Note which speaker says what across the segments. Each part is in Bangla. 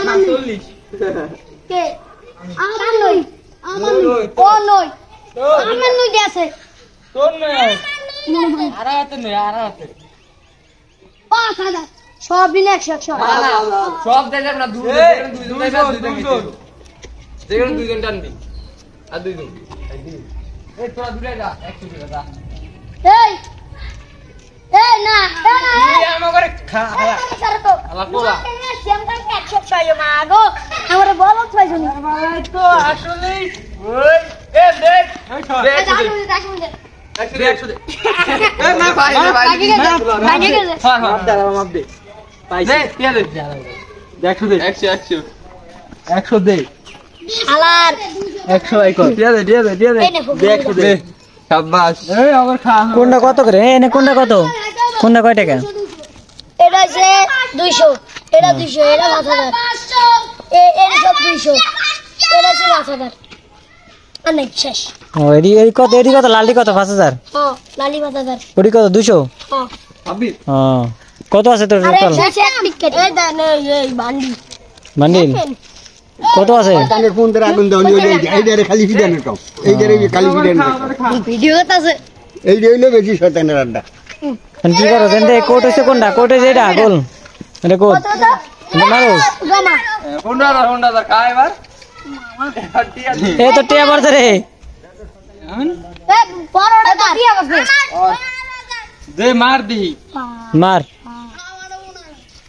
Speaker 1: আমার 40 কে আমার নই আমার নই ও নই আমার নই আছে
Speaker 2: তোর নয় আর হাতে নয় আর হাতে
Speaker 1: 5000 সব দিন 100
Speaker 2: না সব দেব না দুই দেখুন দুইজন টানবি আর দুইজন এই তোরা দূরে যা 100 টাকা যা
Speaker 1: এই এই না
Speaker 2: তুই আমা করে খা আলা পোলা
Speaker 1: শ্যামকাল 100 টাকা মাগো আমার বলো ছয় জন
Speaker 2: তো আসলে ওই এ দেখ এই না ভাই
Speaker 1: ভাগি গেছে
Speaker 2: হ্যাঁ হ্যাঁ দাঁড়া মাপ দে পাইছে কে দে 100 দে 100 100 দে
Speaker 1: শালার
Speaker 2: 100 কর দিয়ে দে 100 দে শাবাশ এই আবার খা
Speaker 3: কোনটা কত করে এনে কোনটা কত কোনটা কয় টাকা
Speaker 1: এটা আছে 200 এটা 200 এটা 5000 এটা সব 200 এটা আছে 5000 অনেক শেষ
Speaker 3: ও এডি কত লালটি কত 5000
Speaker 1: হ্যাঁ লালি 5000
Speaker 3: ওডি কত 200
Speaker 1: হ্যাঁ
Speaker 2: আবি
Speaker 3: হ্যাঁ কত আছে তোর
Speaker 1: আরে
Speaker 3: টোটাল
Speaker 1: শেষ এক টিকেট এই দেন এই বান্ডি
Speaker 3: বান্ডিল কত আছে
Speaker 4: কানের ফোন ধরে আগুন দাও এইটারে খালি ফিডান তো এইটারে খালি ফিডান
Speaker 1: ভিডিও আছে
Speaker 4: এই হইলো বেশি শয়তানের আড্ডা
Speaker 3: কি করো দেন কোট হইছে কোনটা কোট হইছে এটা গোল এটা কোট এটা মারো
Speaker 1: জমা
Speaker 2: হোন্ডা দা খা এবার
Speaker 3: এই তো টিয়া পড়ছে রে
Speaker 1: এই বড়টা কি আছে
Speaker 2: দে মার দি
Speaker 3: মার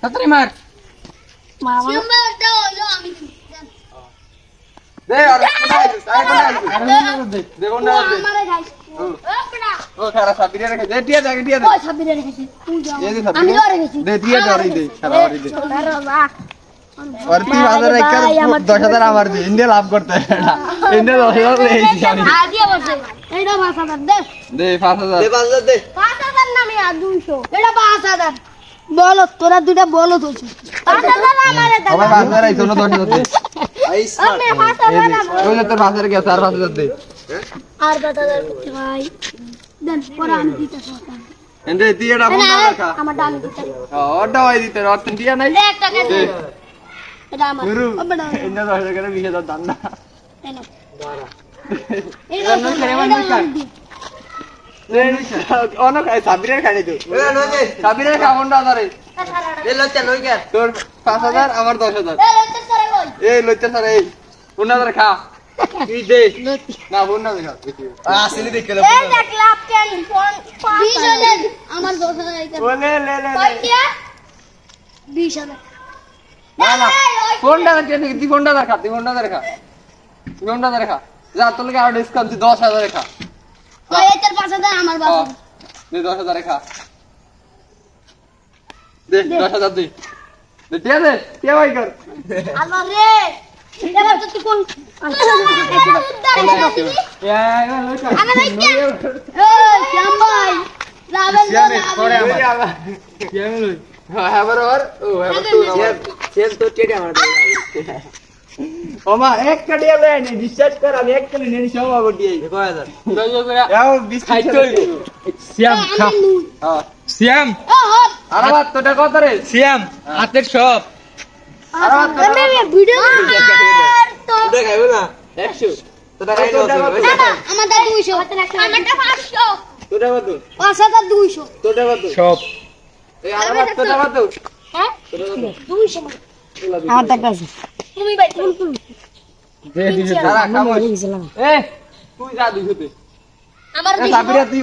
Speaker 2: তাড়াতাড়ি মার দে আর দে হোন্ডা দে ও খারা সাবিরে রেখে দে টিয়া দে
Speaker 1: ওই সাবিরে রেখেছি
Speaker 2: এই দে
Speaker 1: আমি ধরে রেখেছি
Speaker 2: দে টিয়া ধরে দে সারা বাড়ি দে और 3000 একর 10000 আমার দি ইন্ডিয়া লাভ করতে এটা ইন্ডিয়া 10000 লেইছি আমি
Speaker 1: আদিয়া বসে এইটা 5000 দে
Speaker 2: দে 5000 দে 5000 দে
Speaker 1: 5000 না আমি 200 এটা 5000 বলো তোরা দুইটা বলো তো 5000 আমারে দাও
Speaker 2: আবার 5000 আইছো না 10000 দে আইস
Speaker 1: আমি 5000 না
Speaker 2: ওইলে তোর 5000 গেছে আর 5000 দে
Speaker 1: আর 5000 করতে ভাই দেন পরে আমি দিতেছি
Speaker 2: এন্ডে টিয়াটা হোন্ডা রাখা
Speaker 1: আমার ডান দিতে
Speaker 2: ওটা ওই দিতে রতন টিয়া নাই
Speaker 1: 1 টাকা দে এটা আমার
Speaker 2: গুরু
Speaker 1: ও বড়
Speaker 2: ইন্ডিয়া 10000 করে 20000 দান না
Speaker 1: এনো
Speaker 2: 12
Speaker 1: এটা নয় করে
Speaker 2: অনেক সাবিরের খাই তো সাবিরের খা হোন্ডা ধরে এ লইতে লই গে তোর 5000 আমার 10000
Speaker 1: এই লইতে করে কই
Speaker 2: এই লইতে স্যার এই হোন্ডা ধরে খা তুই দে না হোন্ডা ধরে খা আসলে দেখে লে
Speaker 1: এই দেখ লাভ কেন ফোন 20000 আমার 10000 এটা
Speaker 2: ওলে লে লে
Speaker 1: কই দিয়া 20000
Speaker 2: না না হোন্ডা ধরে তুই হোন্ডা ধরে খা তুই হোন্ডা ধরে খা তুই হোন্ডা ধরে খা যা তোর লাগে আর ডিসকাউন্ট 10000 খা
Speaker 1: ওই এটার 5000 আমার 5000
Speaker 2: দে 10000 খা দে 10000 দে দে টিয়া ভাই কর
Speaker 1: আল্লাহ রে এবার তো তুই কোন আমি লাইতে এই শ্যাম ভাই যাবেন না
Speaker 2: হ্যাঁ বরাবর ও হ্যাঁ সেম তো টেডি আমার ওমা এক কাটিয়া লেনি বিশ্বাস কর আমি এক কাটি নেনি সব গটিয়ে 6000 এও 20 খাইতে হইব
Speaker 3: শ্যাম খা
Speaker 2: হ্যাঁ
Speaker 3: শ্যাম
Speaker 2: আরে বাত তোটা কত রে
Speaker 3: শ্যাম হাতের সব
Speaker 2: আরে বাত
Speaker 1: আমি ভিডিও তো
Speaker 2: তোটা খাইব না 100 তোটা খাইতে হবে
Speaker 1: আমারটা 200 আমারটা 500
Speaker 2: তোটা কত
Speaker 1: 5200
Speaker 2: তোটা কত
Speaker 3: সব
Speaker 2: এই আরে বাত তোটা কত
Speaker 1: হ্যাঁ 200
Speaker 3: আমার টাকা আছে
Speaker 1: তুমি ভাই তুমি
Speaker 3: দে দিছে
Speaker 2: দাঁড়া খামোশ এ তুই যা 200 দে
Speaker 1: আমার
Speaker 2: এ সাবিরা তুই